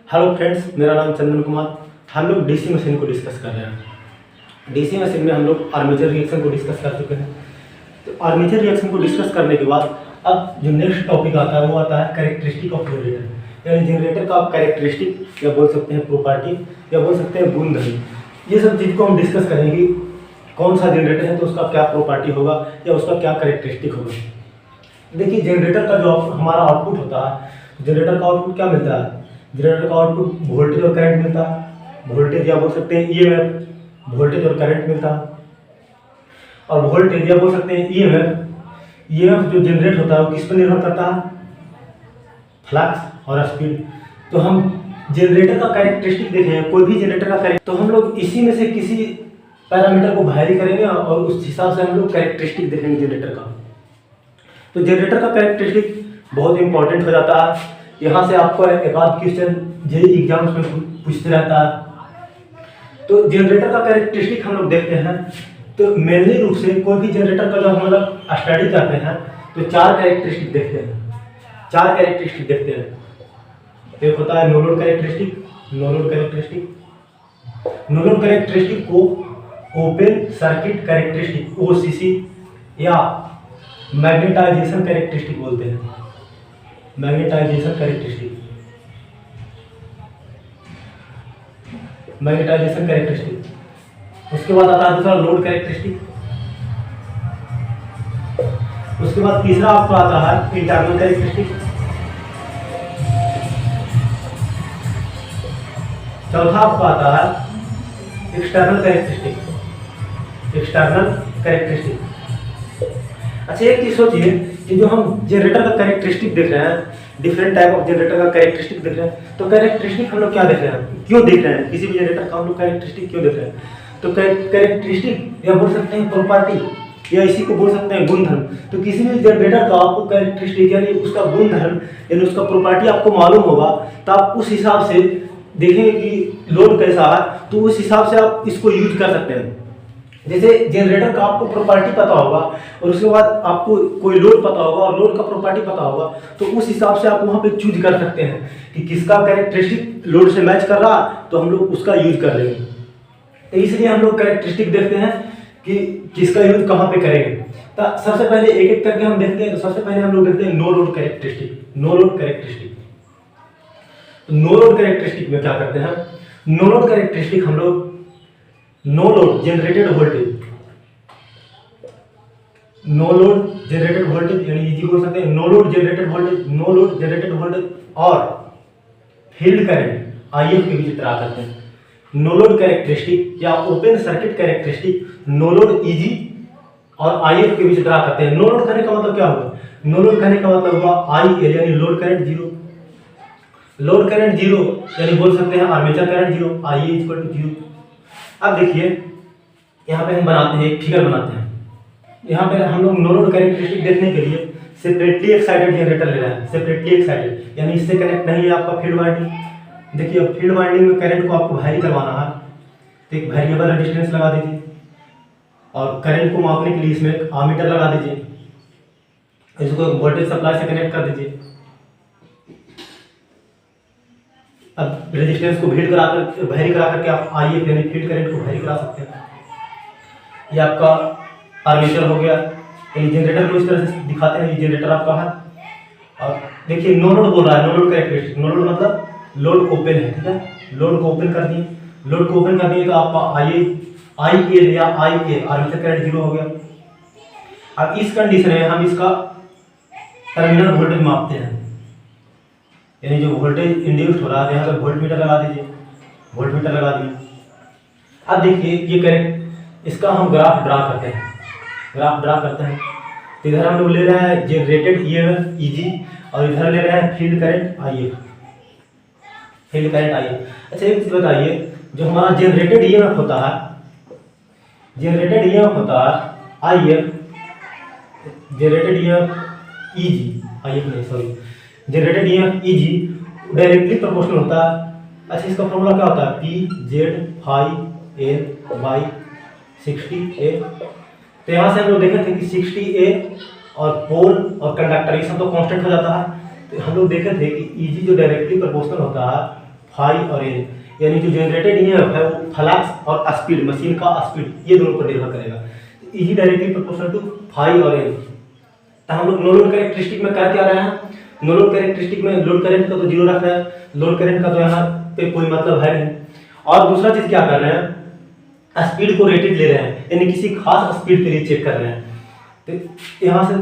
Hello friends, मेरा नाम चंदन कुमार। हम लोग डीसी मशीन को डिस्कस कर रहे हैं। डीसी मशीन में हम लोग आर्मेचर रिएक्शन को डिस्कस कर चुके हैं। तो आर्मेचर रिएक्शन को डिस्कस करने के बाद अब जो नेक्स्ट टॉपिक आता है वो आता है कैरेक्टरिस्टिक ऑफ जनरेटर, यानी जनरेटर का कैरेक्टरिस्टिक या बोल सकते हैं प्रॉपर्टी या बोल सकते हैं गुणधर्म। ये सब चीज़ को हम डिस्कस करेंगे। कौन सा जनरेटर है तो उसका क्या प्रॉपर्टी होगा या उसका क्या कैरेक्टरिस्टिक होगा। देखिए, जनरेटर का जो हमारा आउटपुट होता है, जनरेटर का आउटपुट क्या मिलता है? जनरेटर का आउटपुट वोल्टेज और करंट मिलता है। वोल्टेज या बोल सकते हैं ईएमएफ, वोल्टेज और करंट मिलता है। और वोल्टेज या बोल सकते हैं ईएमएफ जो जनरेट होता है वो किस पर निर्भर करता है? फ्लक्स और स्पीड। तो हम जनरेटर का कैरेक्टरिस्टिक देखें, कोई भी जनरेटर का कैरेक्टर, तो हम लोग इसी में से किसी पैरामीटर को वैरी करेंगे और उस हिसाब से हम लोग कैरेक्टरिस्टिक देखेंगे जनरेटर का। तो जनरेटर का कैरेक्टरिस्टिक बहुत इंपॉर्टेंट हो जाता है। यहाँ से आपको एक आध क्वेश्चन जेईई एग्जाम्स में पूछते रहता है। तो जनरेटर का कैरेक्टरिस्टिक हम लोग देखते हैं। तो मेनली रूप से कोई भी जनरेटर का जब हम लोग स्टडी करते हैं तो चार कैरेक्टरिस्टिक देखते हैं। चार कैरेक्टरिस्टिक देखते हैं। एक होता है no load characteristic. No load characteristic, no load characteristic को ओपन सर्किट कैरेक्टरिस्टिक ओसीसी या मैग्नेटाइजेशन कैरेक्टरिस्टिक बोलते हैं। Magnetisation characteristic, magnetisation characteristic. उसके बाद आता है दूसरा लोड कैरेक्टरिस्टिक। उसके बाद तीसरा आपको आता है इंटरनल कैरेक्टरिस्टिक। चौथा आपको आता है एक्सटर्नल कैरेक्टरिस्टिक। External characteristic. अच्छा, एक चीज सोचिए कि जो हम जनरेटर का कैरेक्टरिस्टिक देख रहे हैं, डिफरेंट टाइप ऑफ जनरेटर का कैरेक्टरिस्टिक देख रहे हैं, तो कैरेक्टरिस्टिक हम लोग क्या देख रहे हैं, क्यों देख रहे हैं? किसी भी जनरेटर का हम लोग कैरेक्टरिस्टिक क्यों देख रहे हैं? तो कैरेक्टरिस्टिक या बोल सकते हैं प्रॉपर्टी या इसी को बोल सकते हैं गुणधर्म। तो किसी भी जनरेटर का आपको कैरेक्टरिस्टिक यानी उसका गुणधर्म यानी उसका प्रॉपर्टी आपको मालूम होगा, तो आप उस हिसाब से देखेंगे कि लोड कैसा है, तो उस हिसाब से आप इसको यूज कर सकते हैं। जैसे जनरेटर का आपको प्रॉपर्टी पता होगा और उसके बाद आपको कोई लोड पता होगा और लोड का प्रॉपर्टी पता होगा, तो उस हिसाब से आप वहाँ पे चूज कर सकते हैं कि किसका कैरेक्टरिस्टिक लोड से मैच कर रहा, तो हम लोग उसका यूज कर लेंगे। तो इसलिए हम लोग कैरेक्टरिस्टिक देखते हैं कि किसका यूज कहाँ पे करेंगे। तो सबसे पहले एक एक करके हम देखते हैं। तो सबसे पहले हम लोग देखते हैं no load characteristic. No load characteristic, तो नो लोड कैरेक्टरिस्टिक में क्या करते हैं? नो लोड कैरेक्टरिस्टिक हम लोग no load generated voltage, no load generated voltage यानी इजी बोल सकते हैं no load generated voltage, no load generated voltage और फील्ड करंट आईएफ के बीच ड्रा करते हैं। नो लोड कैरेक्टरिस्टिक या open circuit characteristic no load E G और आईएफ के बीच ड्रा करते हैं। नो लोड करने का मतलब क्या हुआ? नो लोड करने का मतलब हुआ आई यानी load current zero. Load current zero यानी बोल सकते हैं armature current zero, I equal to zero. अब देखिए, यहाँ पे हम बनाते हैं एक फिगर बनाते हैं। यहाँ पे हम लोग नो लोड कैरेक्टरिस्टिक देखने के लिए सेपरेटली एक्साइटेड जनरेटर ले रहे हैं। सेपरेटली एक्साइटेड यानी इससे कनेक्ट नहीं है आपका फील्ड वाइंडिंग। देखिए, अब फील्ड वाइंडिंग में करंट को आपको वैरी करवाना है, तो एक वेरिएबल रेजिस्टेंस लगा दीजिए और करंट को मापने के लिए इसमें एक आमीटर लगा दीजिए। इसको वोल्टेज सप्लाई से कनेक्ट कर दीजिए। अब रेजिस्टेंस को वेरी करा करके आप आईएफ यानी फील्ड करंट को वेरी करा सकते हैं। ये आपका आर्मेचर हो गया। यानी जनरेटर को इस तरह से दिखाते हैं, ये जनरेटर आपका है। और देखिए, नो लोड बोल रहा है, no load characteristic. No load मतलब लोड ओपन है, ठीक है। लोड को ओपन कर दिए, लोड को ओपन कर दिए तो आपका आई ए या आई ए आर्मेचर करंट जीरो हो गया। अब इस कंडीशन में हम इसका टर्मिनल वोल्टेज मापते हैं, यानी जो वोल्टेज इंड्यूस्ड हो रहा है, यहाँ पे वोल्टमीटर लगा दीजिए, वोल्टमीटर लगा दिए। अब देखिए, ये करेक्ट इसका हम ग्राफ ड्रा करते हैं। ग्राफ ड्रा करते हैं तो इधर हम लोग ले रहे हैं जनरेटेड ईएमएफ ईजी और इधर ले रहे हैं field current if, field current if. अच्छा, एक चीज बताइए, जो हमारा जनरेटेड ईएमएफ होता है, जनरेटेड ईएमएफ होता है IF, generated EMF EG, IF नहीं sorry, generated EMF EG directly proportional होता है। अच्छा, इसका फॉर्मूला क्या होता है? P Z phi A by 60A। तो यहाँ से हम लोग देखे थे कि 60A और पोल और कंडक्टर ये सब तो कांस्टेंट हो जाता है। तो हम लोग देखे थे कि ईजी जो डायरेक्टली प्रोपोर्शनल होता है फाई और एन, यानी जो जनरेटेड ईएमएफ है वो फ्लक्स और स्पीड, मशीन का स्पीड, ये दोनों पर निर्भर करेगा। E G directly proportional to phi और एन। तो हम लोग नो लोड कैरेक्टरिस्टिक में क्या रहे हैं, नो लोड कैरेक्टरिस्टिक में लोड करंट का तो जीरो रख रहे हैं, लोड करंट का तो यहाँ पे कोई मतलब है नहीं। और दूसरा चीज क्या कर रहे हैं, स्पीड को रेटेड ले रहे हैं, यानी किसी खास स्पीड के लिए चेक कर रहे हैं। तो यहाँ से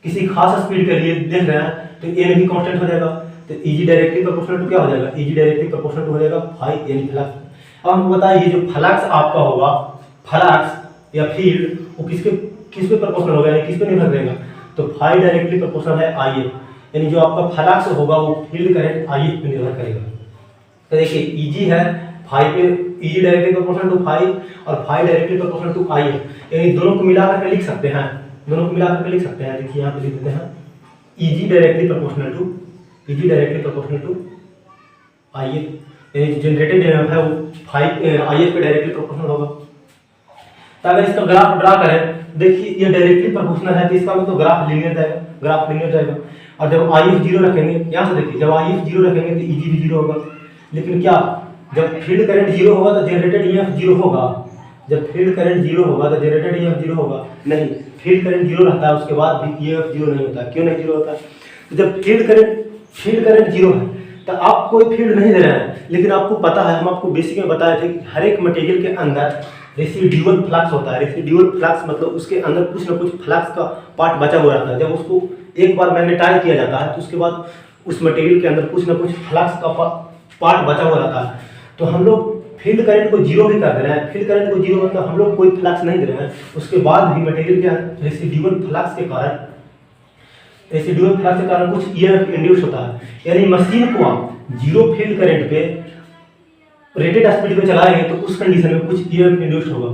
किसी खास स्पीड के लिए देख रहे हैं तो एन भी कांस्टेंट हो जाएगा। तो इजी डायरेक्टली प्रोपोर्शनल टू क्या हो जाएगा, इजी डायरेक्टली प्रोपोर्शनल टू हो जाएगा फाई एन फ्लक्स। अब हमको बताइए ये जो फ्लक्स आपका होगा, फ्लक्स या फील्ड, वो किस पे प्रोपोर्शनल होगा, यानी किस पे निर्भर करेगा, तो फाई डायरेक्टली प्रोपोर्शनल है आई एफ, यानी जो आपका फ्लक्स होगा वो फील्ड करंट आई एफ पे निर्भर करेगा। तो देखिए इजी है फाई पे, EG directly proportional to phi और phi directly proportional to I F, यानी दोनों को मिलाकर के लिख सकते हैं, दोनों को मिलाकर के लिख सकते हैं। देखिए यहाँ पे लिख देते हैं E G directly proportional to, E G directly proportional to I F, यानी जनरेटेड ईएमएफ है वो फाई आई एफ पे डायरेक्टली प्रोपोर्शनल होगा। तो अगर इसका ग्राफ ड्रा करें, देखिए ये डायरेक्टली प्रोपोर्शनल है तो इसका मतलब ग्राफ लीनियर जाएगा, ग्राफ लीनियर जाएगा। और जब आई एफ जीरो रखेंगे, यहाँ से देखिए जब आई एफ जीरो रखेंगे तो इजी भी जीरो होगा। लेकिन क्या, जब फील्ड करंट जीरो होगा तो जनरेटेड ईएमएफ जीरो होगा, जब फील्ड करंट जीरो होगा तो जनरेटेड ईएमएफ जीरो होगा नहीं, फील्ड करंट जीरो रहता है उसके बाद भी ईएमएफ जीरो नहीं होता। क्यों नहीं जीरो होता, तो जब फील्ड करंट जीरो है तो आप कोई फील्ड नहीं दे रहे हैं, लेकिन आपको पता है, हम आपको बेसिक में बताए थे कि हर एक मटेरियल के अंदर रेसिड्यूअल फ्लक्स होता है। रेसिड्यूअल फ्लक्स मतलब उसके अंदर कुछ ना कुछ फ्लक्स का पार्ट बचा हुआ रहता है। जब उसको एक बार मैग्नेटाइज किया जाता है तो उसके बाद उस मटेरियल के अंदर कुछ ना कुछ फ्लक्स का पार्ट बचा हुआ रहता है। तो हम लोग फील्ड करंट को जीरो भी कर दे रहे हैं, फील्ड करंट को जीरो मतलब हम लोग कोई फ्लक्स नहीं दे रहे हैं, उसके बाद भी मटेरियल के रेसिड्यूअल फ्लक्स के कारण, रेसिड्यूअल फ्लक्स के कारण कुछ ईएमएफ इंड्यूस होता है। यानी मशीन को आप जीरो फील्ड करंट पे रेटेड स्पीड पे चलाएंगे तो उस कंडीशन में कुछ ईएमएफ इंड्यूस होगा।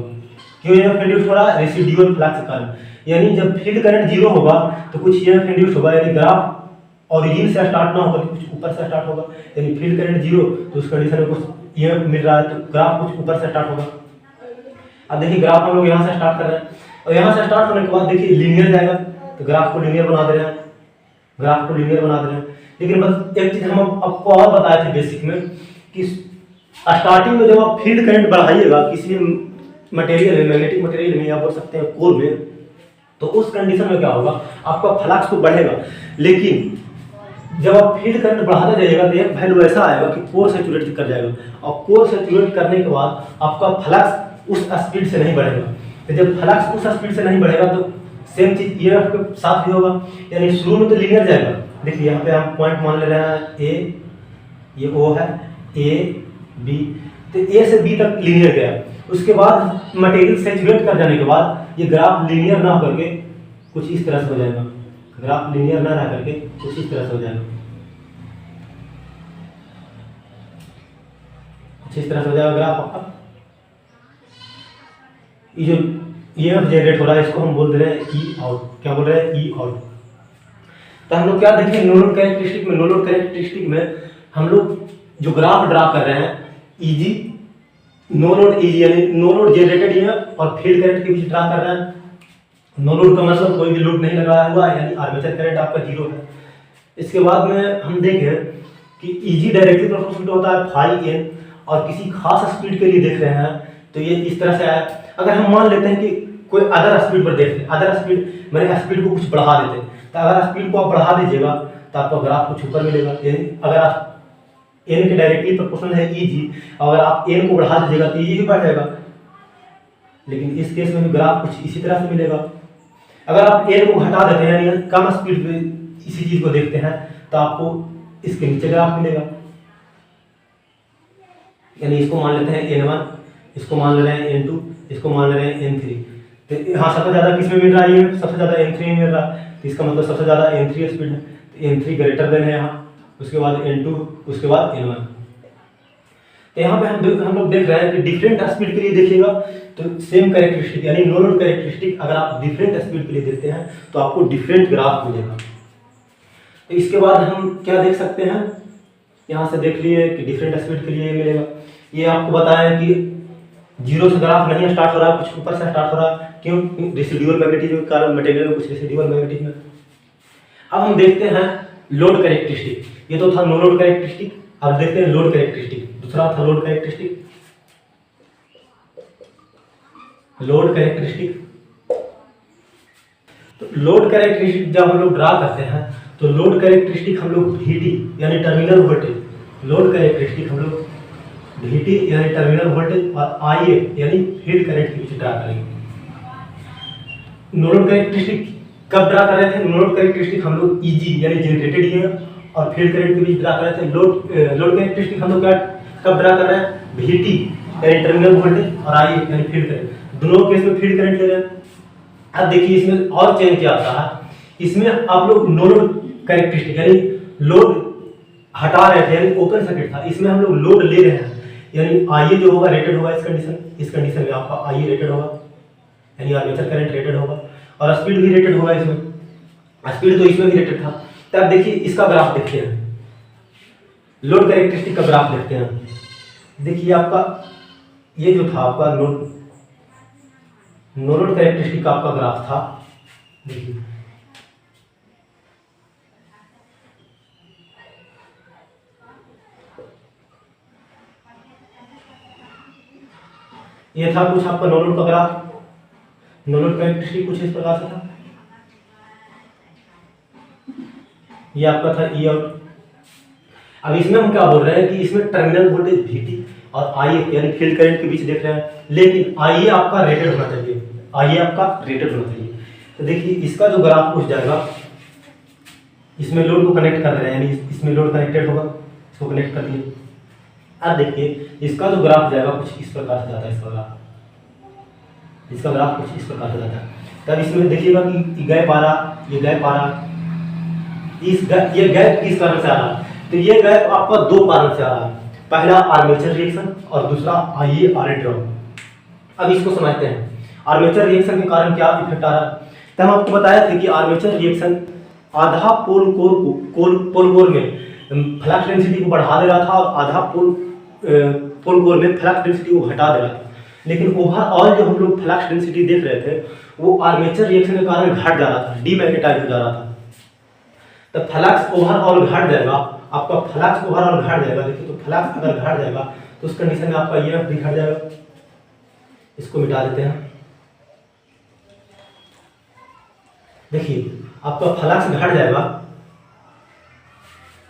क्यों ईएमएफ इंड्यूस हो रहा है, रेसिड्यूअल फ्लक्स के कारण। यानी जब फील्ड करंट जीरो होगा तो कुछ ईएमएफ इंड्यूस होगा, यानी ग्राफ ओरिजिन से स्टार्ट ना होकर कुछ ऊपर से स्टार्ट होगा। यानी फील्ड करंट जीरो तो उस कंडीशन में कुछ ईएमएफ मिल रहा है तो ग्राफ कुछ ऊपर से स्टार्ट होगा। अब देखिए ग्राफ हम लोग यहाँ से स्टार्ट कर रहे हैं और यहाँ से स्टार्ट होने के बाद देखिए लीनियर जाएगा, तो ग्राफ को लीनियर बना दे रहे हैं, ग्राफ को लीनियर बना दे रहे हैं। लेकिन बस एक चीज हम आपको और बताए थे बेसिक में कि स्टार्टिंग में जब आप फील्ड करंट बढ़ाइएगा किसी मटेरियल में, मैग्नेटिक मटेरियल में या बोल सकते हैं कोर में, तो उस कंडीशन में क्या होगा, आपका फ्लक्स तो बढ़ेगा। लेकिन जब आप फील्ड करंट बढ़ाते जाइएगा तो एक वैल्यू ऐसा आएगा कि कोर सैचुरेट कर जाएगा, और कोर सैचुरेट करने के बाद आपका फ्लक्स उस स्पीड से नहीं बढ़ेगा। तो जब फ्लक्स उस स्पीड से नहीं बढ़ेगा तो सेम चीज ईएमएफ के साथ भी होगा, यानी शुरू में तो लीनियर जाएगा। देखिए यहाँ पे हम पॉइंट मान ले रहे हैं ए, ये ओ है, ए बी, तो ए से बी तक लीनियर गया। उसके बाद मटेरियल सैचुरेट कर जाने के बाद ये ग्राफ लीनियर ना करके कुछ इस तरह से हो जाएगा, ग्राफ लीनियर ना रह करके कुछ इस तरह से हो जाएगा, कुछ इस तरह से हो जाएगा ग्राफ आपका। ये जो ईएमएफ जनरेट हो रहा है इसको हम बोल दे रहे हैं ई आउट। क्या बोल रहे हैं, ई आउट। तो हम लोग क्या देखें, नो लोड कैरेक्टरिस्टिक में, नो लोड कैरेक्टरिस्टिक में हम लोग जो ग्राफ ड्रा कर रहे हैं इजी, नो लोड इजी, यानी नो लोड जनरेटेड ईएमएफ और फील्ड करंट के बीच ड्रा कर रहे हैं। नो लोड का मतलब कोई भी लोड नहीं लगाया हुआ है, यानी आर्मेचर करंट आपका जीरो है। इसके बाद में हम देखें कि इजी डायरेक्टली प्रोपोर्शनल होता है फाई एन, और किसी खास स्पीड के लिए देख रहे हैं तो ये इस तरह से आया। अगर हम मान लेते हैं कि कोई अदर स्पीड पर देखते हैं, अदर स्पीड मैंने स्पीड को कुछ बढ़ा देते हैं, तो अगर स्पीड को आप बढ़ा दीजिएगा तो आपका ग्राफ कुछ ऊपर मिलेगा। यानी अगर आप एन के डायरेक्टली प्रोपोर्शनल है इजी, अगर आप एन को बढ़ा दीजिएगा तो इजी भी बढ़ जाएगा। लेकिन इस केस में भी ग्राफ कुछ इसी तरह से मिलेगा। अगर आप एन को घटा देते हैं, यानी कम स्पीड पे इसी चीज को देखते हैं, तो आपको इसके नीचे ग्राफ मिलेगा। यानी इसको मान लेते हैं n1, इसको मान ले रहे हैं n2, इसको मान ले रहे हैं n3। तो यहाँ सबसे ज्यादा किसमें मिल रहा है, ये सबसे ज्यादा n3 में मिल रहा है, तो इसका मतलब सबसे ज्यादा n3 स्पीड है। तो n3 ग्रेटर देन है यहाँ, उसके बाद n2, उसके बाद n1। तो यहाँ पे हम लोग देख रहे हैं कि डिफरेंट स्पीड के लिए देखिएगा तो सेम कैरेक्टरिस्टिक, यानी नो लोड कैरेक्टरिस्टिक अगर आप डिफरेंट स्पीड के लिए देखते हैं तो आपको डिफरेंट ग्राफ मिलेगा। तो इसके बाद हम क्या देख सकते हैं, यहाँ से देख लिए कि डिफरेंट स्पीड के लिए मिलेगा। ये आपको बताया कि जीरो से ग्राफ नहीं स्टार्ट हो रहा है, कुछ ऊपर से स्टार्ट हो रहा है। क्यों, रेसिडुअल मैग्नेटिज्म के कारण मटेरियल में कुछ रेसिडुअल मैग्नेटिज्म। अब हम देखते हैं लोड कैरेक्टरिस्टिक। ये तो था नो लोड कैरेक्टरिस्टिक। अब देखते हैं लोड कैरेक्टरिस्टिक। दूसरा था लोड कैरेक्टरिस्टिक। लोड कैरेक्टरिस्टिक, तो लोड कैरेक्टरिस्टिक जब हम लोग ड्रा करते हैं तो लोड कैरेक्टरिस्टिक हम लोग VT यानी टर्मिनल वोल्टेज, लोड कैरेक्टरिस्टिक हम लोग VT यानी टर्मिनल वोल्टेज और IA यानी फील्ड करंट के बीच ड्रा करेंगे। नो लोड कैरेक्टरिस्टिक कब ड्रा कर रहे थे? नो लोड कैरेक्टरिस्टिक हम लोग EG यानी जनरेटेड ईएमएफ और फील्ड करंट के बीच ड्रा कर रहे थे। लोड कैरेक्टरिस्टिक हम लोग क्या कब ड्रा कर रहे हैं? VT यानी टर्मिनल वोल्टेज और IA यानी फील्ड करंट, दोनों केस में फील्ड करंट ले रहे हैं। अब देखिए इसमें और चेंज क्या आता है, इसमें आप लोग नो लोड कैरेक्टरिस्टिक यानी लोड हटा रहे थे यानी ओपन सर्किट था, इसमें हम लोग लोड ले रहे हैं यानी IA जो होगा रेटेड होगा। इस कंडीशन में आपका IA रेटेड होगा यानी आर्मेचर करंट रेटेड होगा और स्पीड भी रेटेड होगा। इसमें स्पीड तो इसमें भी रेटेड था। तब देखिए इसका ग्राफ देखते हैं, लोड कैरेक्टरिस्टिक का ग्राफ देखते हैं। देखिए आपका ये जो था आपका नो लोड कैरेक्टरिस्टिक का आपका ग्राफ था। देखिए ये था कुछ आपका नो लोड का ग्राफ, नो लोड कैरेक्टरिस्टिक कुछ इस प्रकार से था। ये आपका था ई आउट। अब इसमें हम क्या बोल रहे हैं कि इसमें टर्मिनल वोल्टेज VT और IA यानी फील्ड करंट के बीच देख रहे हैं, लेकिन IA आपका रेटेड होना चाहिए, IA आपका रेटेड होना चाहिए। तो देखिए इसका जो ग्राफ पूछ जाएगा, इसमें लोड को कनेक्ट कर रहे हैं यानी इसमें लोड कनेक्टेड होगा, इसको कनेक्ट कर दिए। अब देखिए इसका जो ग्राफ जाएगा कुछ इस प्रकार से जाता है, इसका ग्राफ कुछ इस प्रकार से जाता है। तब इसमें देखिएगा कि गैप आ रहा, ये गैप आ रहा, ये गैप किस कारण से आ रहा है? तो ये गैप आपका दो कारण से आ रहा है, पहला आर्मेचर रिएक्शन और दूसरा IA ड्रॉप। अब इसको समझते हैं, आर्मेचर रिएक्शन के कारण क्या इफेक्ट आ रहा है। तो हम आपको बताया था कि आर्मेचर रिएक्शन आधा पोल कोर में फ्लक्स डेंसिटी को बढ़ा दे रहा था और आधा पोल कोर में फ्लक्स डेंसिटी को घटा दे रहा था। लेकिन ओवरऑल जो हम लोग फ्लक्स डेंसिटी देख रहे थे वो आर्मेचर रिएक्शन के कारण घट जा रहा था, डीमैग्नेटाइज हो जा रहा था। तो फ्लक्स ओवरऑल घट जाएगा, आपका फ्लक्स ओवरऑल घट जाएगा। देखिए तो फ्लक्स अगर घट जाएगा तो उस कंडीशन में आपका EMF भी घट जाएगा। इसको मिटा देते हैं। देखिए आपका फ्लक्स घट जाएगा,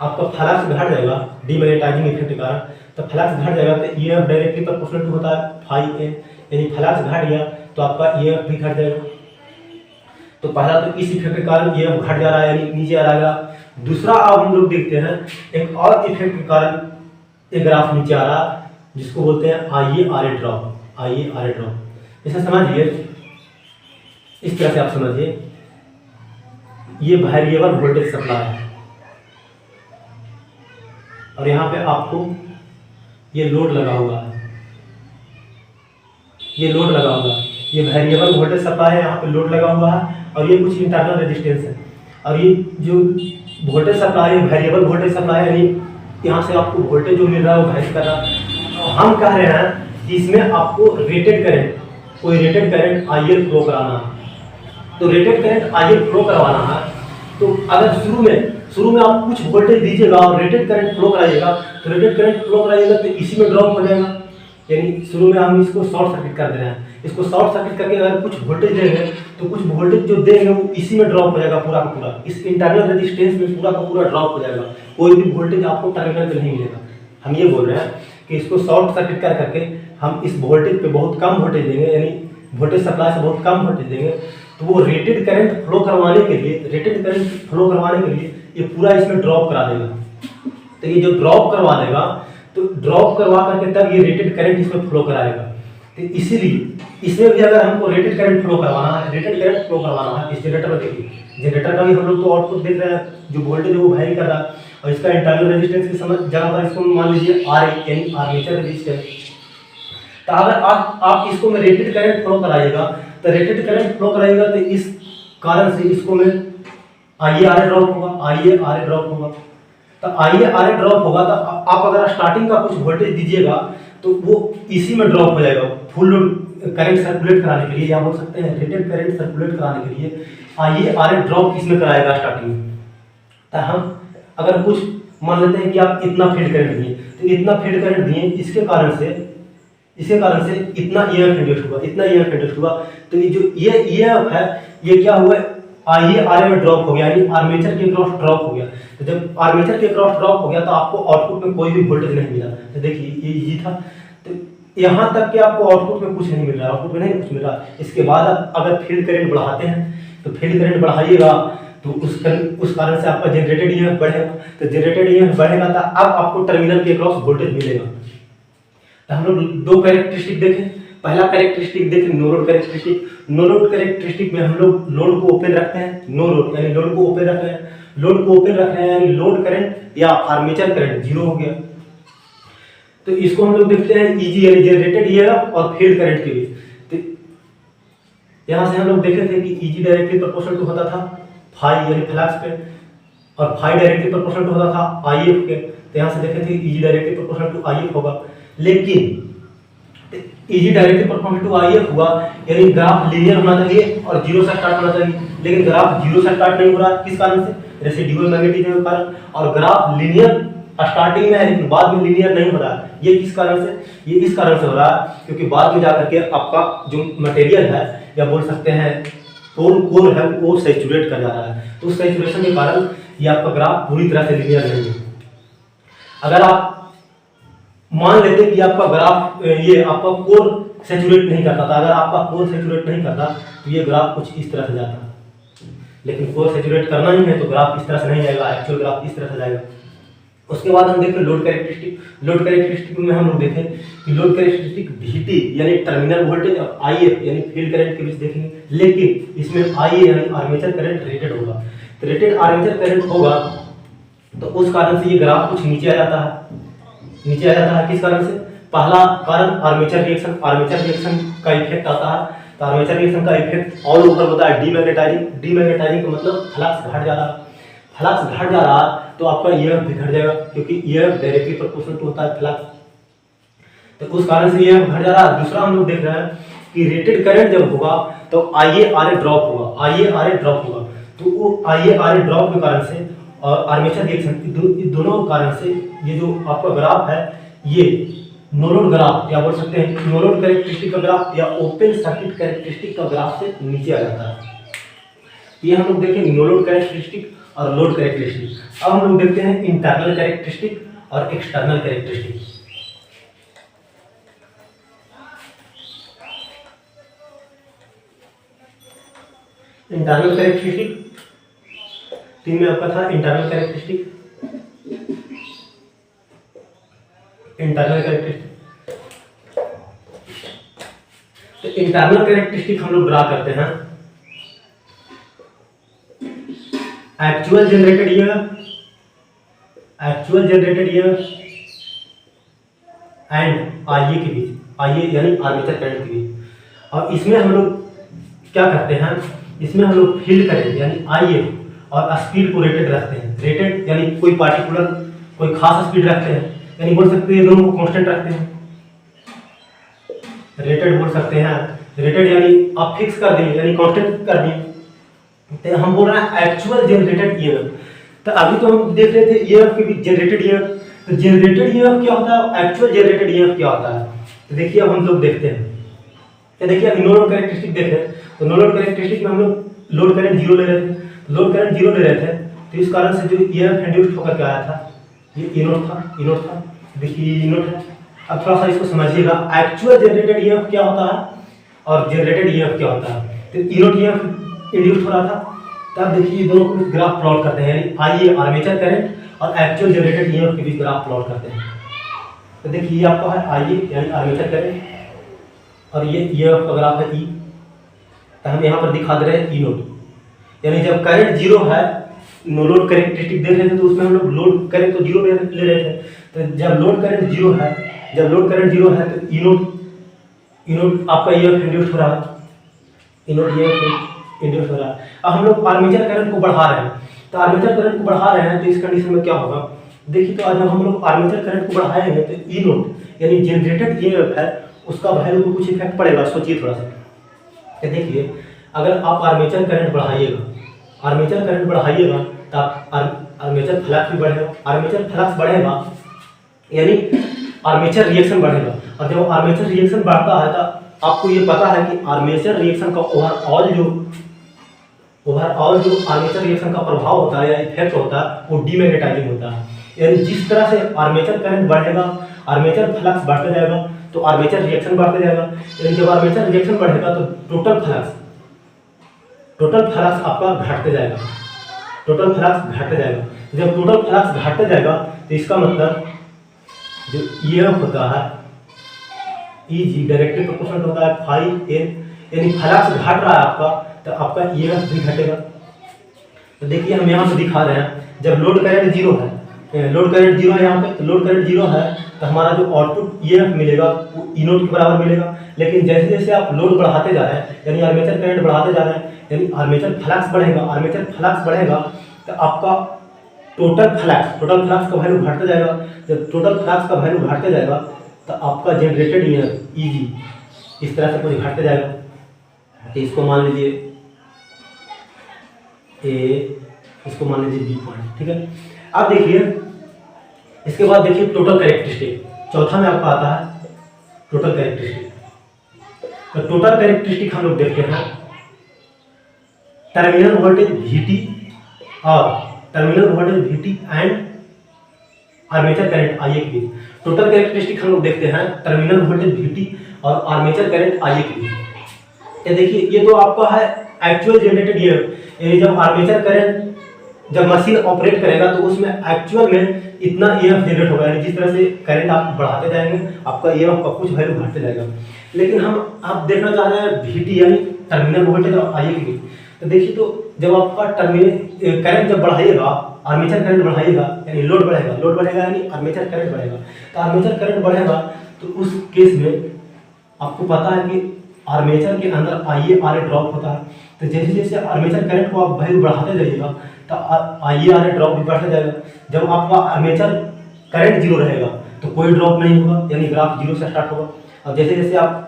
आपका फ्लक्स घट जाएगा डीमैग्नेटाइजिंग इफेक्ट के कारण। तो फ्लक्स घट जाएगा तो EMF डायरेक्टली प्रोपोर्शनल टू होता है phi n, यानी फ्लक्स घट गया तो आपका EMF भी घट जाएगा। तो पहला तो इस इफेक्ट के कारण EMF घट जा रहा है यानी नीचे आ रहा है। दूसरा अब हम लोग देखते हैं एक और इफेक्ट के कारण ये ग्राफ नीचे आ रहा जिसको बोलते हैं IA ड्रॉप, IA ड्रॉप। इसे समझिए, इस तरह से आप समझिए, ये वेरिएबल वोल्टेज सप्लाई है और यहाँ पे आपको ये लोड लगा हुआ है, ये लोड लगा हुआ है, ये वेरिएबल वोल्टेज सप्लाई है, यहाँ पे लोड लगा हुआ है और ये कुछ इंटरनल रेजिस्टेंस है। और ये जो वोल्टेज सप्लाई है वेरिएबल वोल्टेज सप्लाई है, यानी यहाँ से आपको वोल्टेज जो मिल रहा है वो वैरी कर रहा है। हम कह रहे हैं कि इसमें आपको रेटेड करंट, कोई रेटेड करंट IL फ्लो कराना है। तो रेटेड करंट IL फ्लो करवाना है तो अगर शुरू में आप कुछ वोल्टेज दीजिएगा और रेटेड करंट फ्लो कराइएगा तो रेटेड करंट फ्लो कराइएगा तो इसी में ड्रॉप हो जाएगा। यानी शुरू में हम इसको शॉर्ट सर्किट कर दे रहे हैं, इसको शॉर्ट सर्किट करके अगर कुछ वोल्टेज देंगे तो कुछ वोल्टेज जो देंगे वो इसी में ड्रॉप हो जाएगा पूरा का पूरा, इस इंटरनल रेजिस्टेंस में पूरा का पूरा ड्रॉप हो जाएगा, कोई भी वोल्टेज आपको टर्मिनल पे नहीं मिलेगा। हम ये बोल रहे हैं कि इसको शॉर्ट सर्किट कर करके हम इस वोल्टेज पे बहुत कम वोल्टेज देंगे, यानी वोल्टेज सप्लाई से बहुत कम वोल्टेज देंगे तो वो रेटेड करंट फ्लो करवाने के लिए ये पूरा इसमें ड्रॉप करा देगा। तो ये जो ड्रॉप करवा देगा तो ड्रॉप करवा करके तब ये रेटेड करंट इसमें फ्लो कराएगा। तो इसीलिए इसमें भी अगर हमको रेटेड करंट फ्लो करवाना है, इस जनरेटर में देखिए, जनरेटर का भी हम लोग तो आउटपुट देख रहे हैं, जो वोल्टेज है वो वैरी कर रहा है और इसका इंटरनल रेजिस्टेंस की जगह पर इसको मान लीजिए RA यानी आर्मेचर रेजिस्टेंस। तो अगर आप इसको में रेटेड करंट फ्लो कराइएगा तो रेटेड करंट फ्लो कराइएगा तो इस कारण से इसको में IA ड्रॉप होगा, तो IA ड्रॉप होगा तो आप अगर स्टार्टिंग का कुछ वोल्टेज दीजिएगा तो वो इसी में ड्रॉप हो जाएगा। फुल लोड करंट सर्कुलेट कराने के लिए या बोल सकते हैं रेटेड करंट सर्कुलेट कराने के लिए IA ड्रॉप किसमें कराएगा स्टार्टिंग में। तो हम अगर कुछ मान लेते हैं कि आप इतना फील्ड करंट दिए, तो इतना फील्ड करंट दिए, इसके कारण से इतना ईएमएफ इंड्यूस हुआ, इतना ईएमएफ इंड्यूस हुआ। तो ये जो ये ईएमएफ है, ये क्या हुआ, आईए आर में ड्रॉप हो गया, यानी आर्मेचर के क्रॉस ड्रॉप हो गया। तो जब आर्मेचर के क्रॉस ड्रॉप हो गया तो आपको आउटपुट में कोई भी वोल्टेज नहीं मिला। तो देखिए ये इजी था, तो यहाँ तक कि आपको आउटपुट में कुछ नहीं मिल रहा, आउटपुट में नहीं कुछ मिल रहा। इसके बाद आप अगर फील्ड करंट बढ़ाते हैं तो फील्ड करंट बढ़ाइएगा तो उस कारण से आपका जनरेटेड ईएमएफ बढ़ेगा। तो जनरेटेड ईएमएफ बढ़ेगा तो अब आपको टर्मिनल के क्रॉस वोल्टेज मिलेगा। तो हम लोग दो कैरेक्टरिस्टिक देखें। पहला कैरेक्टरिस्टिक देखें no load characteristic. No load characteristic में हम लोग लोड को ओपन रखते हैं, नो लोड यानी लोड को ओपन रख रहे हैं, लोड को ओपन रख रहे हैं यानी लोड करंट या आर्मेचर करंट जीरो हो गया। तो इसको हम लोग देखते हैं ईजी यानी जनरेटेड ईएमएफ और फील्ड करंट के बीच। तो यहाँ से हम लोग देखे थे कि ईजी डायरेक्टली प्रोपोर्शनल टू होता था फाई यानी फ्लक्स पे, और फाई डायरेक्टली प्रोपोर्शनल टू होता था आईएफ के। तो यहाँ से देखे थे E G directly proportional to I F होगा, लेकिन E G directly proportional to I F हुआ यानी ग्राफ लीनियर होना चाहिए और जीरो से स्टार्ट होना चाहिए, लेकिन ग्राफ जीरो से स्टार्ट नहीं हो रहा। किस कारण से, रेसिडुअल मैग्नेटिज्म के कारण। और ग्राफ लीनियर स्टार्टिंग में है लेकिन बाद में लीनियर नहीं हो रहा है। ये किस कारण से, ये इस कारण से हो रहा है क्योंकि बाद में जाकर के आपका जो मटेरियल है या बोल सकते हैं कोर है वो सैचुरेट कर जा रहा है। तो उस सैचुरेशन के कारण ये आपका ग्राफ पूरी तरह से लीनियर नहीं है। अगर आप मान लेते कि आपका ग्राफ ये आपका कोर सैचुरेट नहीं करता था, अगर आपका कोर सैचुरेट नहीं करता तो ये ग्राफ कुछ इस तरह से जाता, लेकिन कोर सैचुरेट करना ही है तो ग्राफ इस तरह से नहीं जाएगा, एक्चुअल ग्राफ इस तरह से जाएगा। उसके बाद हम देखें लोड कैरेक्टरिस्टिक। लोड कैरेक्टरिस्टिक में हम लोग देखें कि लोड कैरेक्टरिस्टिक VT यानी टर्मिनल वोल्टेज और IF यानी फील्ड करंट के बीच देखेंगे, लेकिन इसमें IA यानी आर्मेचर करंट रेटेड होगा। तो रेटेड आर्मेचर करंट होगा तो उस कारण से ये ग्राफ कुछ नीचे आ जाता है, नीचे आ जाता है। किस कारण से, पहला कारण आर्मेचर रिएक्शन, आर्मेचर रिएक्शन का इफेक्ट आता है। तो आर्मेचर रिएक्शन का इफेक्ट ऑल ओवर होता है डीमैग्नेटाइजिंग। डीमैग्नेटाइजिंग का मतलब फ्लक्स घट जा रहा है, फ्लक्स घट जा रहा है तो आपका ईएमएफ भी घट जाएगा क्योंकि ईएमएफ डायरेक्टली प्रोपोर्शनल टू होता है फ्लक्स। तो उस कारण से ईएमएफ घट जा रहा है। दूसरा हम लोग देख रहे हैं कि रेटेड करंट जब होगा तो IaRa ड्रॉप होगा, IaRa ड्रॉप होगा। तो वो IaRa ड्रॉप के कारण से और आर्मेचर रिएक्शन इन दोनों कारण से ये जो आपका ग्राफ है ये नो लोड ग्राफ या बोल सकते हैं नो लोड कैरेक्टरिस्टिक का ग्राफ या ओपन सर्किट कैरेक्टरिस्टिक का ग्राफ से नीचे आ जाता है। ये हम लोग देखें नो लोड कैरेक्टरिस्टिक और लोड कैरेक्टरिस्टिक। अब हम लोग देखते हैं इंटरनल कैरेक्टरिस्टिक और एक्सटर्नल कैरेक्टरिस्टिक। इंटरनल कैरेक्टरिस्टिक तीन में आपका था इंटरनल कैरेक्टरिस्टिक, इंटरनल कैरेक्टरिस्टिक। तो इंटरनल कैरेक्टरिस्टिक हम लोग ड्रा करते हैं एक्चुअल जनरेटेड ईएमएफ एंड आईए के बीच, आईए यानी आर्मेचर करंट के बीच। और इसमें हम लोग क्या करते हैं, इसमें हम लोग फील्ड करंट यानी आईए और स्पीड को रेटेड रखते हैं। रेटेड यानी कोई पार्टिकुलर कोई खास स्पीड रखते हैं, यानी बोल सकते हैं दोनों को कांस्टेंट रखते हैं, रेटेड बोल सकते हैं। रेटेड यानी आप फिक्स कर देंगे यानी कांस्टेंट कर देंगे। तो हम बोल रहे हैं एक्चुअल जनरेटेड ईएमएफ। तो अभी तो हम देख रहे थे ईएमएफ के बीच जनरेटेड ईएमएफ। तो जनरेटेड ईएमएफ क्या होता है, एक्चुअल जनरेटेड ईएमएफ क्या होता है। तो देखिए अब हम लोग देखते हैं। तो देखिए अभी नो लोड कैरेक्टरिस्टिक देख रहे हैं। तो नो लोड कैरेक्टरिस्टिक में हम लोग लोड करंट जीरो ले रहे थे, लोड करंट जीरो ले रहे थे। तो इस कारण से जो ईएमएफ इंड्यूस्ड होकर के आया था ये ई नोट था। देखिए ई नोट है। अब थोड़ा सा इसको समझिएगा, एक्चुअल जनरेटेड ईएमएफ क्या होता है और जनरेटेड ईएमएफ क्या होता है। तो ई नोट ईएमएफ इंड्यूस्ड हो रहा था। तब देखिए दोनों को ग्राफ प्लॉट करते हैं, यानी आईए आर्मेचर करंट और एक्चुअल जनरेटेड ईएमएफ के बीच ग्राफ प्लॉट करते हैं। तो देखिए ये आपका है आईए यानी आर्मेचर करंट और ये ईएमएफ का ग्राफ है ई। तो हम यहाँ पर दिखा दे रहे हैं ई नोट, यानी जब करंट जीरो है, नो लोड कैरेक्टरिस्टिक देख रहे थे तो उसमें हम लोग लोड करंट तो जीरो ले रहे थे। तो जब लोड करंट जीरो है, तो ई नोट आपका ईएमएफ इंड्यूस्ड हो रहा है, ई नोट ईएमएफ इंड्यूस्ड हो रहा है। अब हम लोग आर्मेचर करंट को बढ़ा रहे हैं। तो आर्मेचर करंट को बढ़ा रहे हैं तो इस कंडीशन में क्या होगा, देखिए तो जब हम लोग आर्मेचर करंट को बढ़ाएंगे तो ई नोट यानी जनरेटेड ईएमएफ है उसका वैल्यू को कुछ इफेक्ट पड़ेगा। सोचिए थोड़ा सा, तो देखिए अगर आप आर्मेचर करंट बढ़ाइएगा तो आर्मेचर फ्लक्स भी बढ़ेगा। आर्मेचर फ्लक्स बढ़ेगा यानी आर्मेचर रिएक्शन बढ़ेगा, और जब आर्मेचर रिएक्शन बढ़ता है तो आपको ये पता है कि आर्मेचर रिएक्शन का ओवरऑल जो आर्मेचर रिएक्शन का प्रभाव होता है या इफेक्ट होता है वो डीमैग्नेटाइजिंग होता है। यानी जिस तरह से आर्मेचर करंट बढ़ेगा, आर्मेचर फ्लक्स बढ़ते जाएगा तो आर्मेचर रिएक्शन बढ़ते जाएगा। यानी जब आर्मेचर रिएक्शन बढ़ेगा तो टोटल फ्लक्स आपका घटते जाएगा, टोटल फ्लक्स घटते जाएगा। जब टोटल फ्लक्स घटते जाएगा तो इसका मतलब जो ईएमएफ होता है ईजी डायरेक्टली प्रोपोर्शनल होता है फाई एन, यानी फ्लक्स घट रहा है आपका तो आपका ईएमएफ भी घटेगा। तो देखिए हम यहाँ पे दिखा रहे हैं, जब लोड करंट जीरो है, लोड करंट जीरो है यहाँ पे, तो लोड करंट जीरो है तो हमारा जो आउटपुट ईएमएफ मिलेगा वो ई नोट के बराबर मिलेगा। लेकिन जैसे जैसे आप लोड बढ़ाते जा रहे हैं यानी आर्मेचर करंट बढ़ाते जा रहे हैं यानी आर्मेचर फ्लक्स बढ़ेगा, आर्मेचर फ्लक्स बढ़ेगा तो आपका टोटल फ्लक्स का वैल्यू घटता जाएगा। जब टोटल फ्लक्स का वैल्यू घटते जाएगा तो आपका जनरेटेड ईएमएफ ईजी इस तरह से कुछ घटते जाएगा। तो इसको मान लीजिए ए, इसको मान लीजिए बी पॉइंट, ठीक है। अब देखिए इसके बाद देखिए टोटल कैरेक्टरिस्टिक, चौथा में आपका आता है टोटल कैरेक्टरिस्टिक। तो टोटल कैरेक्टरिस्टिक हम लोग देखते हैं टर्मिनल वोल्टेज Vt और terminal voltage Vt and armature current Ia के बीच। टोटल कैरेक्टरिस्टिक हम लोग देखते हैं टर्मिनल वोल्टेज Vt और आर्मेचर करंट Ia के बीच। ये देखिए ये तो आपका है एक्चुअल जनरेटेड ईएमएफ, यानी जब आर्मेचर करंट जब मशीन ऑपरेट करेगा तो उसमें एक्चुअल में इतना ईएमएफ जनरेट होगा, यानी जिस तरह से करंट आप बढ़ाते जाएंगे आपका ईएमएफ का कुछ वैल्यू घटते जाएगा। लेकिन हम आप देखना चाह रहे हैं Vt यानी टर्मिनल वोल्टेज और Ia के बीच। तो देखिए तो जब आपका टर्मिनल करंट जब बढ़ाइएगा, आर्मेचर करंट बढ़ाइएगा यानी लोड बढ़ेगा यानी आर्मेचर करंट बढ़ेगा। तो आर्मेचर करंट बढ़ेगा तो उस केस में आपको पता है कि आर्मेचर के अंदर IaRa ड्रॉप होता है। तो जैसे जैसे आर्मेचर करंट को आप वैल्यू बढ़ाते जाइएगा तो IaRa ड्रॉप भी बढ़ता जाएगा। जब आपका आर्मेचर करंट जीरो रहेगा तो कोई ड्रॉप नहीं होगा, यानी ग्राफ जीरो से स्टार्ट होगा। और जैसे जैसे आप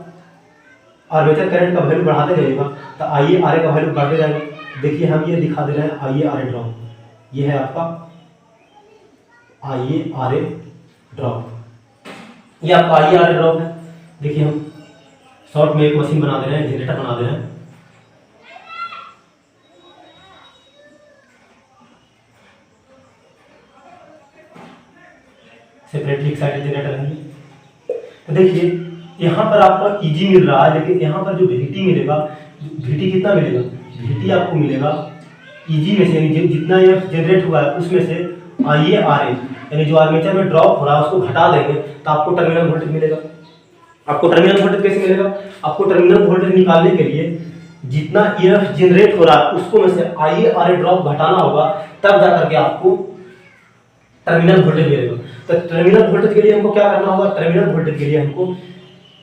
आर्मेचर करंट का वैल्यू बढ़ाते जाइएगा तो IaRa का वैल्यू बढ़ते जाएगा। देखिए हम ये दिखा दे रहे हैं IaRa ड्रॉप, ये है आपका IaRa ड्रॉप, ये आपका IaRa ड्रॉप है। देखिए हम शॉर्ट में एक मशीन बना दे रहे हैं, जनरेटर बना दे रहे हैं। सेपरेटली एक्साइटेड जनरेटर है। तो देखिए यहाँ पर आपका ईजी मिल रहा है, लेकिन यहाँ पर जो Vt मिलेगा, Vt कितना मिलेगा, Vt आपको मिलेगा ईजी में से यानी जितना ये जनरेट हुआ है उसमें से IaRa यानी जो आर्मेचर में ड्रॉप हो रहा है उसको घटा देंगे तो आपको टर्मिनल वोल्टेज मिलेगा। आपको टर्मिनल वोल्टेज कैसे मिलेगा, आपको टर्मिनल वोल्टेज निकालने के लिए जितना ईएमएफ जनरेट हो रहा है उसको में से IaRa ड्रॉप घटाना होगा, तब जाकर के आपको टर्मिनल वोल्टेज मिलेगा। तो टर्मिनल वोल्टेज के लिए हमको क्या करना होगा, टर्मिनल वोल्टेज के लिए हमको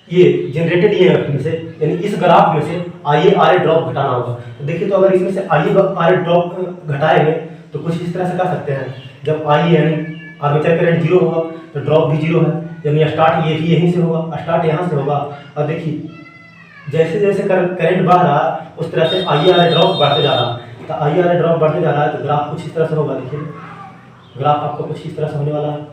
ये जनरेटेड ईएमएफ में से यानी इस ग्राफ में से IaRa ड्रॉप घटाना होगा। तो देखिए तो अगर इसमें से IaRa ड्रॉप घटाएंगे तो कुछ इस तरह से कर सकते हैं। जब I यानी आर्मेचर करंट जीरो होगा तो ड्रॉप भी जीरो है, यानी स्टार्ट ये भी यहीं से होगा, स्टार्ट यहाँ से होगा। और देखिए जैसे जैसे करंट बढ़ रहा है उस तरह से IaRa ड्रॉप बढ़ते जा रहा है। तो IaRa ड्रॉप बढ़ते जा रहा है तो ग्राफ कुछ इस तरह से होगा। देखिए ग्राफ आपको कुछ इस तरह से होने वाला है।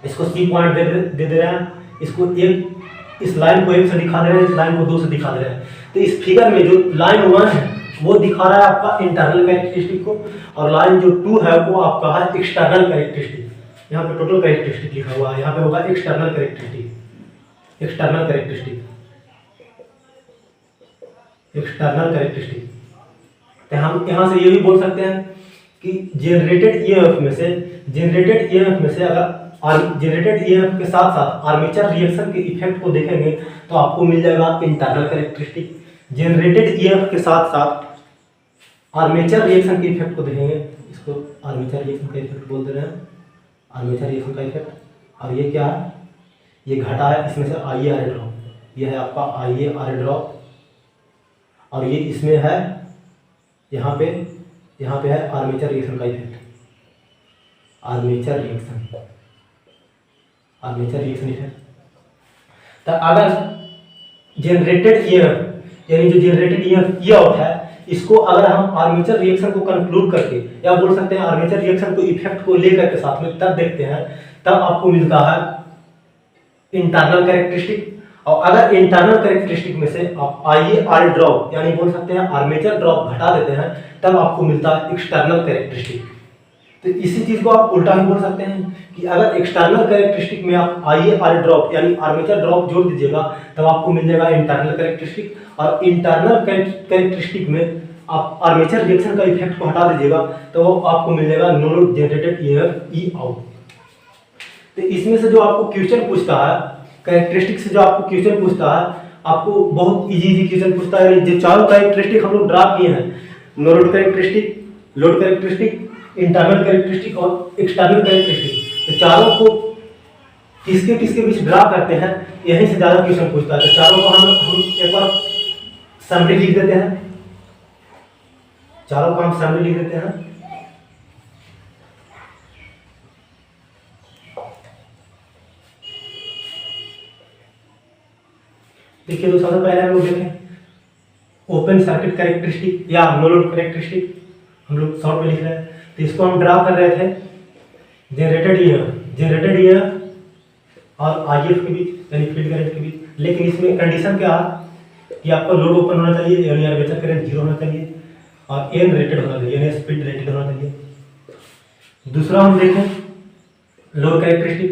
इसको सी पॉइंट दे रहे हैं, इसको एक इस लाइन को एक से दिखा दे रहे हैं, इस लाइन को दो से दिखा दे रहे हैं। तो इस फिगर में जो लाइन 1 है वो दिखा रहा है आपका इंटरनल कैरेक्टरिस्टिक को, और लाइन जो 2 है वो आपका है एक्सटर्नल कैरेक्टरिस्टिक। यहाँ पे टोटल कैरेक्टरिस्टिक लिखा हुआ है, यहाँ पे होगा external characteristic, external characteristic, external characteristic. तो हम यहाँ से ये भी बोल सकते हैं कि जनरेटेड ईएमएफ में से अगर जनरेटेड ईएमएफ के साथ साथ आर्मेचर रिएक्शन के इफेक्ट को देखेंगे तो आपको मिल जाएगा इंटरनल कैरेक्टरिस्टिक। जनरेटेड ईएमएफ के साथ साथ आर्मेचर रिएक्शन के इफेक्ट को देखेंगे, इसको आर्मेचर रिएक्शन का इफेक्ट बोल दे रहे हैं, आर्मेचर रिएक्शन का इफेक्ट। और ये क्या है, ये घटा है, इसमें से IaRa ड्रॉप, ये है आपका IaRa ड्रॉप। और ये इसमें है यहाँ पे है आर्मेचर रिएक्शन का इफेक्ट, आर्मेचर रिएक्शन इफेक्ट। तो अगर जनरेटेड ईएमएफ यानी जो जनरेटेड ईएमएफ ई आउट है इसको अगर हम आर्मेचर रिएक्शन को कंक्लूड करके या बोल सकते हैं आर्मेचर रिएक्शन को इफेक्ट को लेकर के साथ में तब देखते हैं, तब आपको मिलता है इंटरनल कैरेक्टरिस्टिक। और अगर इंटरनल कैरेक्टरिस्टिक में से आप IAR ड्रॉप यानी बोल सकते हैं आर्मेचर ड्रॉप घटा देते हैं, तब आपको मिलता है एक्सटर्नल कैरेक्टरिस्टिक। तो इसी चीज को आप उल्टा भी बोल सकते हैं कि अगर एक्सटर्नल कैरेक्टरिस्टिक में आप IAR ड्रॉप यानी आर्मेचर ड्रॉप जोड़ दीजिएगा, तब आपको मिल जाएगा इंटरनल कैरेक्टरिस्टिक। और इंटरनल कैरेक्टरिस्टिक में आप आर्मेचर रिएक्शन का इफेक्ट को हटा दीजिएगा, तो आपको मिल जाएगा no load generated EMF E out. तो इसमें से जो आपको क्वेश्चन पूछता है, कैरेक्टरिस्टिक से जो आपको क्वेश्चन पूछता है, आपको बहुत इजी क्वेश्चन पूछता है। जो चारों कैरेक्टरिस्टिक हम लोग ड्रा किए हैं, no load characteristic, load characteristic, internal characteristic और एक्सटर्नल कैरेक्टरिस्टिक, तो चारों को किसके किसके बीच ड्रा करते हैं, यहीं से ज़्यादा क्वेश्चन पूछता है। तो चारों को हम एक बार समरी लिख देते हैं, चारों को हम समरी लिख देते हैं। देखिए तो सबसे पहले हम लोग देखें ओपन सर्किट कैरेक्टरिस्टिक या नो लोड कैरेक्टरिस्टिक, हम लोग शॉर्ट में लिख रहे हैं। तो इसको हम ड्रा कर रहे थे जनरेटेड EMF और IF के बीच यानी फील्ड करंट के बीच। लेकिन इसमें कंडीशन क्या है कि आपका लोड ओपन होना चाहिए यानी आर्मेचर करंट 0 होना चाहिए और N रेटेड होना चाहिए यानी स्पीड रेटेड होना चाहिए। दूसरा हम देखें लोड कैरेक्टरिस्टिक,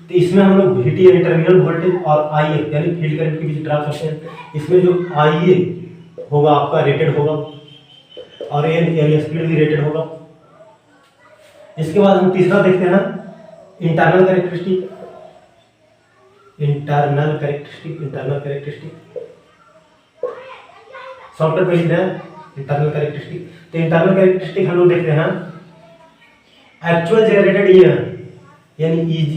तो इसमें हम लोग VT यानी टर्मिनल वोल्टेज और IF यानी फील्ड करंट के बीच ड्रा करते हैं। इसमें जो IA होगा आपका रेटेड होगा और N यानी स्पीड भी रेटेड होगा। इसके बाद हम तीसरा देखते हैं इंटरनल कैरेक्टरिस्टिक। सॉफ्टवेयर पे लिख रहे हैं इंटरनल कैरेक्टरिस्टिक। तो इंटरनल कैरेक्टरिस्टिक हम लोग देखते हैं एक्चुअल जनरेटेड EMF यानी EG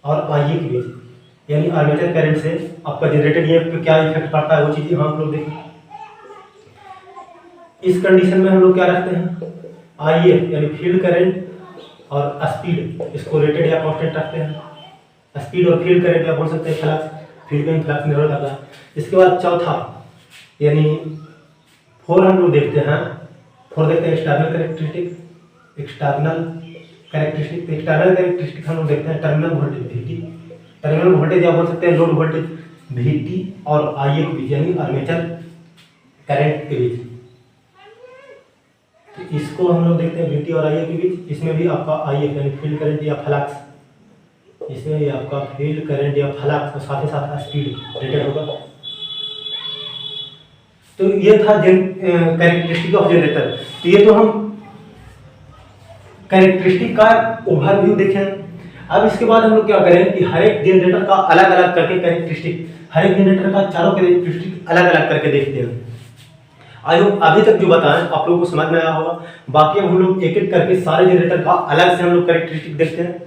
और IA के बीच यानी आर्मेचर करंट से आपका जनरेटेड EMF पे क्या इफेक्ट पड़ता है, वो चीज़ हम लोग देखें। इस कंडीशन में हम लोग क्या रखते हैं IF यानी फील्ड करंट और स्पीड, इसको रेटेड या कांस्टेंट रखते हैं। स्पीड और फील्ड करंट या बोल सकते हैं फ्लक्स, फील्ड में फ्लक्स निर्भर करता है। इसके बाद चौथा यानी 4 हम लोग देखते हैं, 4 देखते हैं एक्सटर्नल कैरेक्टरिस्टिक। एक्सटर्नल कैरेक्टरिस्टिक हम लोग देखते हैं terminal voltage VT, terminal voltage या बोल सकते हैं लोड वोल्टेज VT और IA के बीच यानी आर्मेचर करंट के बीच। तो इसको हम लोग देखते हैं VT और IA के बीच। इसमें भी आपका IF यानी फील्ड करंट या फ्लक्स, इसमें भी आपका फील्ड करंट या फ्लक्स और साथ ही साथ स्पीड रेटेड होगा। तो ये था कैरेक्टरिस्टिक ऑफ जनरेटर। तो ये तो हम कैरेक्टरिस्टिक का ओवरव्यू देखें। अब इसके बाद हम लोग क्या करें कि हर एक जनरेटर का अलग अलग करके कैरेक्टरिस्टिक, हर एक जनरेटर का चारों कैरेक्टरिस्टिक अलग अलग करके देखते हैं। आई होप अभी तक जो बताएं आप लोगों को समझ में आया होगा। बाकी अब हम लोग एक एक करके सारे जनरेटर का अलग से हम लोग कैरेक्टरिस्टिक देखते हैं।